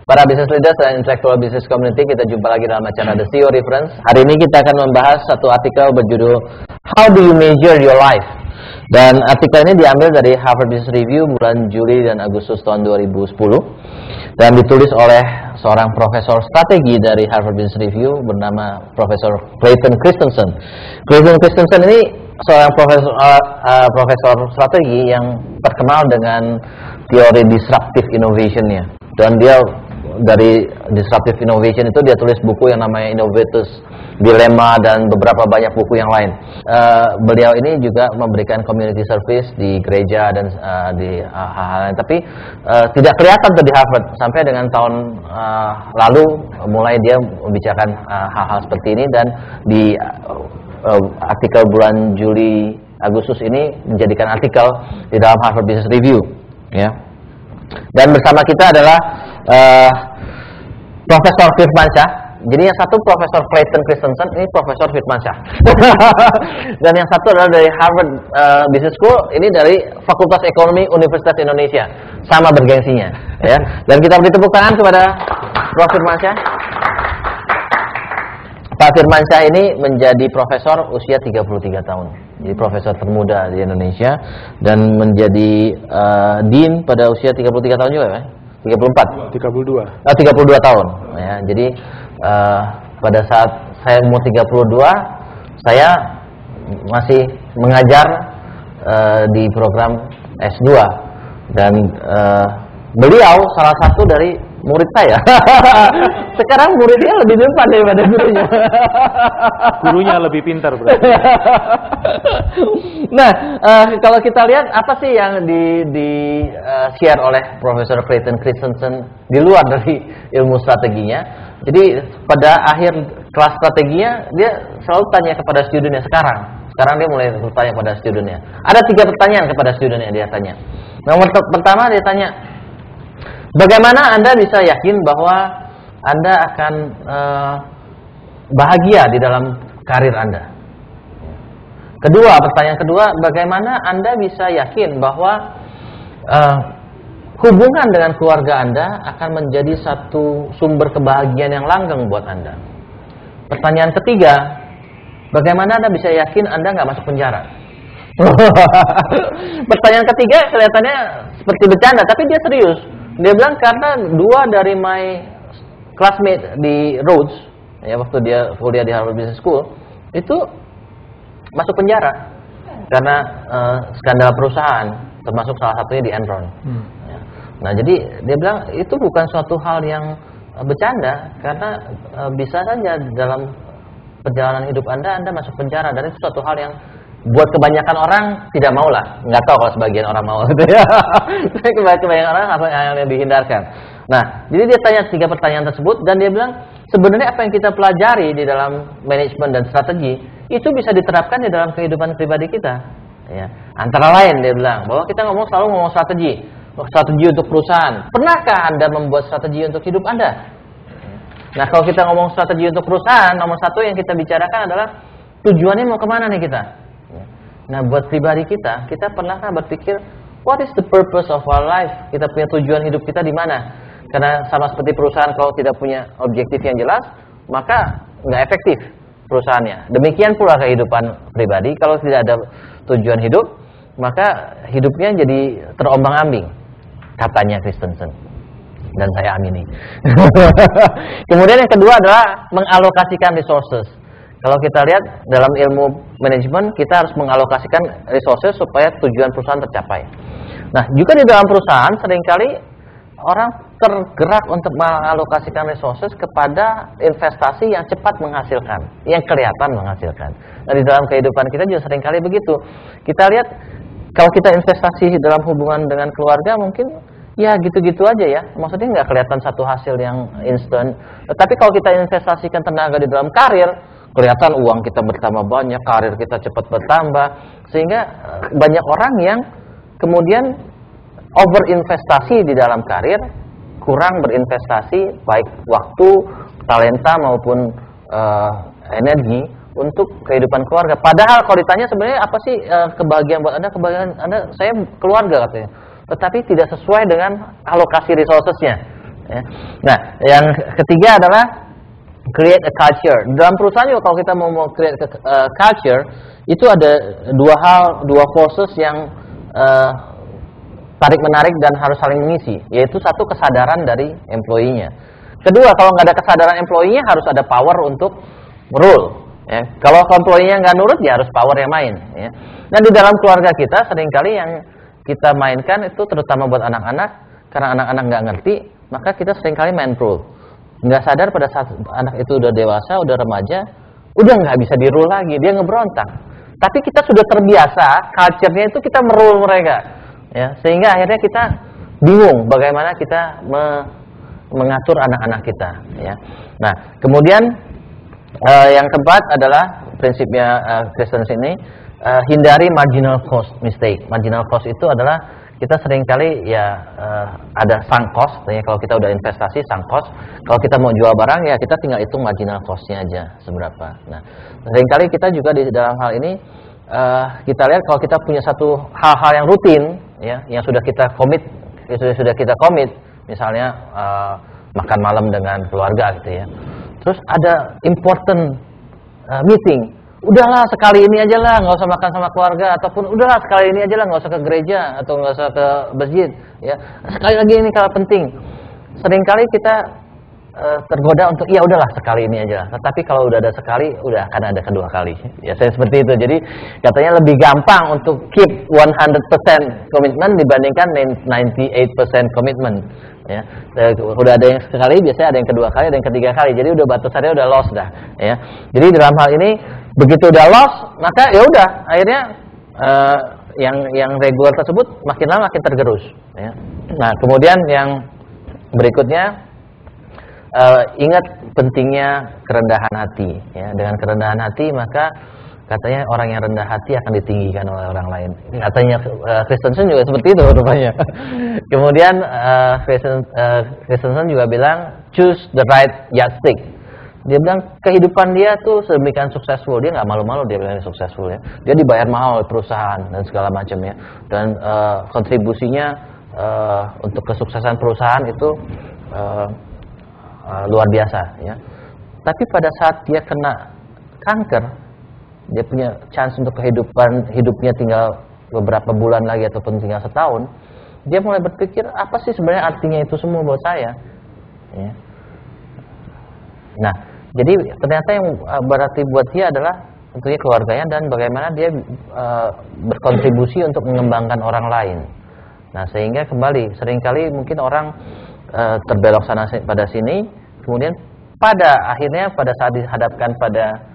Para business leaders dan intellectual business community, kita jumpa lagi dalam acara The CEO Reference. Hari ini kita akan membahas satu artikel berjudul How do you measure your life? Dan artikel ini diambil dari Harvard Business Review bulan Juli dan Agustus tahun 2010 dan ditulis oleh seorang profesor strategi dari Harvard Business Review bernama Profesor Clayton Christensen. Clayton Christensen ini seorang profesor strategi yang terkenal dengan teori disruptive innovation-nya. Dan dia dari disruptive innovation itu dia tulis buku yang namanya Innovators Dilemma dan beberapa banyak buku yang lain. Beliau ini juga memberikan community service di gereja dan di hal-hal lain. Tapi tidak kelihatan tuh di Harvard sampai dengan tahun lalu mulai dia membicarakan hal-hal seperti ini, dan di artikel bulan Juli Agustus ini menjadikan artikel di dalam Harvard Business Review, ya. Dan bersama kita adalah Profesor Firmansyah. Jadi yang satu Profesor Clayton Christensen, ini Profesor Firmansyah. Dan yang satu adalah dari Harvard Business School, ini dari Fakultas Ekonomi Universitas Indonesia. Sama bergengsinya, ya. Dan kita beri tepuk tangan kepada Prof Firmansyah. Pak Firmansyah ini menjadi profesor usia 33 tahun. Jadi profesor termuda di Indonesia dan menjadi dean pada usia 33 tahun juga, ya? 34? 32. 32 tahun, ya. Jadi pada saat saya umur 32, saya masih mengajar di program S2 dan beliau salah satu dari murid saya. Sekarang muridnya lebih depan daripada gurunya. Gurunya lebih pintar berarti. Nah, kalau kita lihat apa sih yang di share oleh Profesor Clayton Christensen di luar dari ilmu strateginya. Jadi pada akhir kelas strateginya dia selalu tanya kepada studennya sekarang. Sekarang dia mulai bertanya kepada studennya. Ada 3 pertanyaan kepada studennya dia tanya. Nomor pertama dia tanya, bagaimana Anda bisa yakin bahwa Anda akan bahagia di dalam karir Anda? Kedua, pertanyaan kedua, bagaimana Anda bisa yakin bahwa hubungan dengan keluarga Anda akan menjadi satu sumber kebahagiaan yang langgeng buat Anda? Pertanyaan ketiga, bagaimana Anda bisa yakin Anda nggak masuk penjara? Pertanyaan ketiga kelihatannya seperti bercanda, tapi dia serius. Dia bilang karena 2 dari my classmate di Rhodes, ya, waktu dia kuliah di Harvard Business School, itu masuk penjara karena skandal perusahaan, termasuk salah satunya di Enron. Ya. Nah, jadi dia bilang itu bukan suatu hal yang bercanda, karena bisa saja dalam perjalanan hidup Anda masuk penjara, dan itu suatu hal yang buat kebanyakan orang tidak mau lah. Nggak tahu kalau sebagian orang mau gitu ya. Kebanyakan orang apa yang dihindarkan. Nah, jadi dia tanya 3 pertanyaan tersebut, dan dia bilang sebenarnya apa yang kita pelajari di dalam manajemen dan strategi itu bisa diterapkan di dalam kehidupan pribadi kita, ya. Antara lain dia bilang bahwa kita selalu ngomong strategi untuk perusahaan. Pernahkah Anda membuat strategi untuk hidup Anda? Nah, kalau kita ngomong strategi untuk perusahaan, nomor 1 yang kita bicarakan adalah tujuannya mau kemana nih kita. Nah, buat pribadi kita pernahkah berpikir what is the purpose of our life? Kita punya tujuan hidup kita di mana? Karena sama seperti perusahaan, kalau tidak punya objektif yang jelas, maka nggak efektif perusahaannya. Demikian pula kehidupan pribadi, kalau tidak ada tujuan hidup, maka hidupnya jadi terombang-ambing, katanya Christensen. Dan saya amini. Kemudian yang kedua adalah mengalokasikan resources. Kalau kita lihat dalam ilmu manajemen, kita harus mengalokasikan resources supaya tujuan perusahaan tercapai. Nah, juga di dalam perusahaan seringkali orang tergerak untuk mengalokasikan resources kepada investasi yang cepat menghasilkan, yang kelihatan menghasilkan. Nah, di dalam kehidupan kita juga seringkali begitu. Kita lihat kalau kita investasi dalam hubungan dengan keluarga, mungkin ya gitu-gitu aja ya. Maksudnya nggak kelihatan satu hasil yang instan. Tetapi kalau kita investasikan tenaga di dalam karir, kelihatan uang kita bertambah banyak, karir kita cepat bertambah, sehingga banyak orang yang kemudian overinvestasi di dalam karir, kurang berinvestasi baik waktu, talenta maupun energi untuk kehidupan keluarga. Padahal kalau ditanya sebenarnya apa sih kebahagiaan buat Anda? Kebahagiaan Anda, saya keluarga katanya. Tetapi tidak sesuai dengan alokasi resourcesnya. Ya. Nah, yang ketiga adalah create a culture. Dalam perusahaan juga kalau kita mau create culture, itu ada dua forces yang tarik menarik dan harus saling mengisi, yaitu satu kesadaran dari employee-nya. Kedua, kalau nggak ada kesadaran employee-nya harus ada power untuk rule. Ya. Kalau employee-nya nggak nurut, ya harus power yang main. Ya. Nah di dalam keluarga kita seringkali yang kita mainkan itu terutama buat anak-anak, karena anak-anak nggak ngerti, maka kita seringkali main rule. Nggak sadar pada saat anak itu udah dewasa, udah remaja, udah nggak bisa di-rule lagi, dia ngeberontak. Tapi kita sudah terbiasa, culture-nya itu kita merule mereka, ya, sehingga akhirnya kita bingung bagaimana kita mengatur anak-anak kita. Ya. Nah, kemudian yang keempat adalah prinsipnya Christensen ini, hindari marginal cost mistake. Marginal cost itu adalah kita seringkali ya ada sunk cost, ya, kalau kita udah investasi sunk cost. Kalau kita mau jual barang ya kita tinggal hitung marginal cost-nya aja seberapa. Nah, seringkali kita juga di dalam hal ini kita lihat kalau kita punya satu hal-hal yang rutin, ya, yang sudah kita komit, misalnya makan malam dengan keluarga gitu ya. Terus ada important meeting. Udahlah sekali ini aja lah, nggak usah makan sama keluarga, ataupun udahlah sekali ini aja lah, nggak usah ke gereja atau nggak usah ke masjid, ya. Sekali lagi ini kalau penting. Seringkali kita tergoda untuk ya udahlah sekali ini aja. Tetapi kalau udah ada sekali, udah akan ada kedua kali. Ya saya seperti itu. Jadi katanya lebih gampang untuk keep 100% komitmen dibandingkan 98% komitmen. Ya, udah ada yang sekali, biasanya ada yang kedua kali, ada yang ketiga kali. Jadi udah batasannya udah lost dah. Ya, jadi dalam hal ini begitu udah lost, maka ya udah akhirnya yang regular tersebut makin lama makin tergerus. Ya. Nah kemudian yang berikutnya ingat pentingnya kerendahan hati. Ya, dengan kerendahan hati maka katanya orang yang rendah hati akan ditinggikan oleh orang lain. Katanya Christensen juga seperti itu rupanya. Kemudian Christensen juga bilang choose the right yardstick. Dia bilang kehidupan dia tuh sedemikian successful, dia nggak malu-malu dia bilang successful ya. Dia dibayar mahal oleh perusahaan dan segala macam ya. Dan kontribusinya untuk kesuksesan perusahaan itu luar biasa ya. Tapi pada saat dia kena kanker, dia punya chance untuk hidupnya tinggal beberapa bulan lagi ataupun tinggal setahun, dia mulai berpikir apa sih sebenarnya artinya itu semua buat saya ya. Nah jadi ternyata yang berarti buat dia adalah tentunya keluarganya dan bagaimana dia berkontribusi untuk mengembangkan orang lain. Nah sehingga kembali seringkali mungkin orang terbelok sana pada sini, kemudian pada akhirnya pada saat dihadapkan pada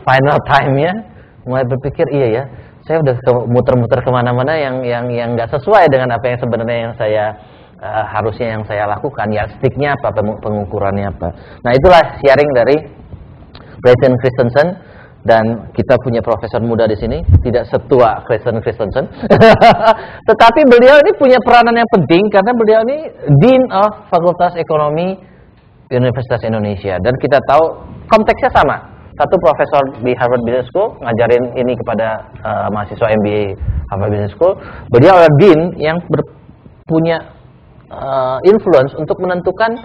final time-nya mulai berpikir iya ya, saya udah muter-muter kemana-mana yang nggak sesuai dengan apa yang sebenarnya yang saya harusnya yang saya lakukan. Ya sticknya apa, pengukurannya apa. Nah itulah sharing dari Brayden Christensen, dan kita punya profesor muda di sini, tidak setua Christensen, tetapi beliau ini punya peranan yang penting karena beliau ini Dean of Fakultas Ekonomi Universitas Indonesia, dan kita tahu konteksnya sama. Satu profesor di Harvard Business School ngajarin ini kepada mahasiswa MBA Harvard Business School. Beliau adalah dean yang punya influence untuk menentukan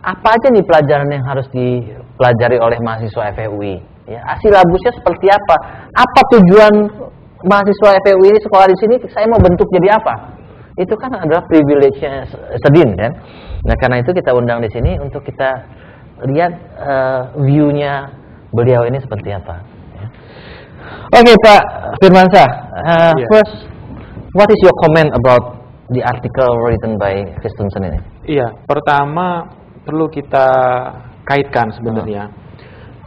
apa aja nih pelajaran yang harus dipelajari oleh mahasiswa FEUI. Ya, silabusnya seperti apa? Apa tujuan mahasiswa FEUI ini sekolah di sini? Saya mau bentuk jadi apa? Itu kan adalah privilege-nya sedin kan. Nah karena itu kita undang di sini untuk kita lihat view-nya beliau ini seperti apa. Oke, Pak Firmansyah, first, what is your comment about the article written by Christensen ini? Iya, pertama perlu kita kaitkan sebenarnya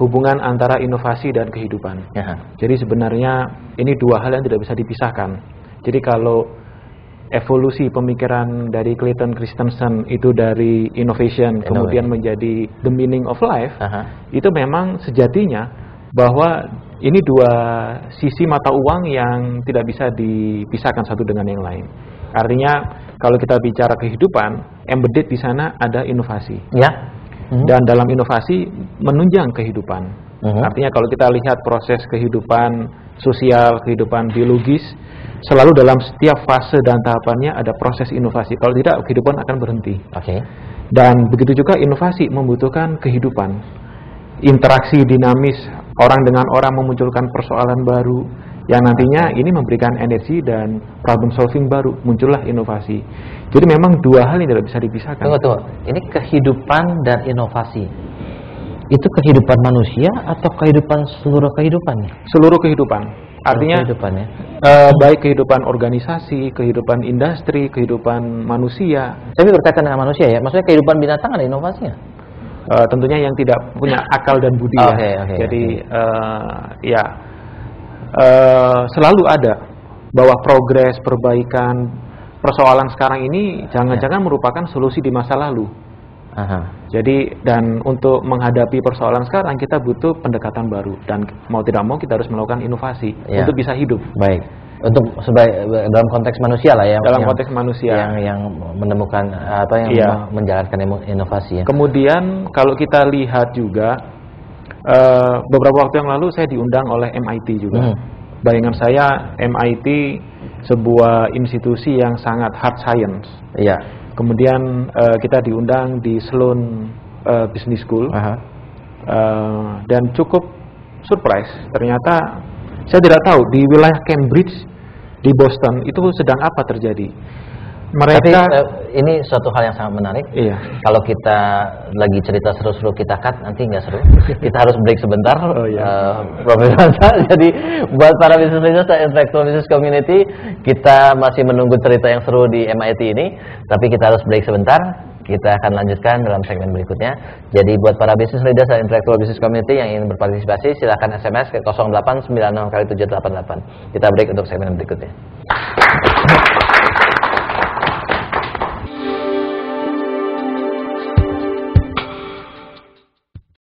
hubungan antara inovasi dan kehidupan. Jadi sebenarnya ini dua hal yang tidak bisa dipisahkan. Jadi kalau evolusi pemikiran dari Clayton Christensen itu dari innovation kemudian menjadi the meaning of life, itu memang sejatinya bahwa ini dua sisi mata uang yang tidak bisa dipisahkan satu dengan yang lain. Artinya kalau kita bicara kehidupan, embedded di sana ada inovasi. Ya. Dan dalam inovasi menunjang kehidupan. Artinya kalau kita lihat proses kehidupan sosial, kehidupan biologis, selalu dalam setiap fase dan tahapannya ada proses inovasi. Kalau tidak, kehidupan akan berhenti. Dan begitu juga inovasi membutuhkan kehidupan, interaksi dinamis, orang dengan orang memunculkan persoalan baru yang nantinya ini memberikan energi dan problem solving baru, muncullah inovasi. Jadi memang dua hal yang tidak bisa dipisahkan. Tunggu. Ini kehidupan dan inovasi. Itu kehidupan manusia atau kehidupan seluruh kehidupan? Seluruh kehidupan. Artinya kehidupannya. Baik kehidupan organisasi, kehidupan industri, kehidupan manusia. Tapi berkaitan dengan manusia ya. Maksudnya kehidupan binatang ada inovasinya? Tentunya yang tidak punya akal dan budi ya. Jadi selalu ada bahwa progres, perbaikan, persoalan sekarang ini jangan-jangan merupakan solusi di masa lalu. Jadi dan untuk menghadapi persoalan sekarang kita butuh pendekatan baru dan mau tidak mau kita harus melakukan inovasi untuk bisa hidup. Baik. Untuk dalam konteks manusia lah ya. Dalam konteks manusia yang menemukan atau yang menjalankan inovasi ya. Kemudian kalau kita lihat juga beberapa waktu yang lalu saya diundang oleh MIT juga. Bayangan saya MIT sebuah institusi yang sangat hard science. Iya. Kemudian kita diundang di Sloan Business School dan cukup surprise. Ternyata saya tidak tahu di wilayah Cambridge di Boston itu sedang apa terjadi. Mereka, tapi ini suatu hal yang sangat menarik. Iya. Kalau kita lagi cerita seru-seru kita cut, nanti nggak seru. Kita harus break sebentar. Profesor. Jadi buat para business leaders dan intellectual business community, kita masih menunggu cerita yang seru di MIT ini. Tapi kita harus break sebentar. Kita akan lanjutkan dalam segmen berikutnya. Jadi buat para business leaders dan intellectual business community yang ingin berpartisipasi, silakan SMS ke 0896 kali 788. Kita break untuk segmen berikutnya.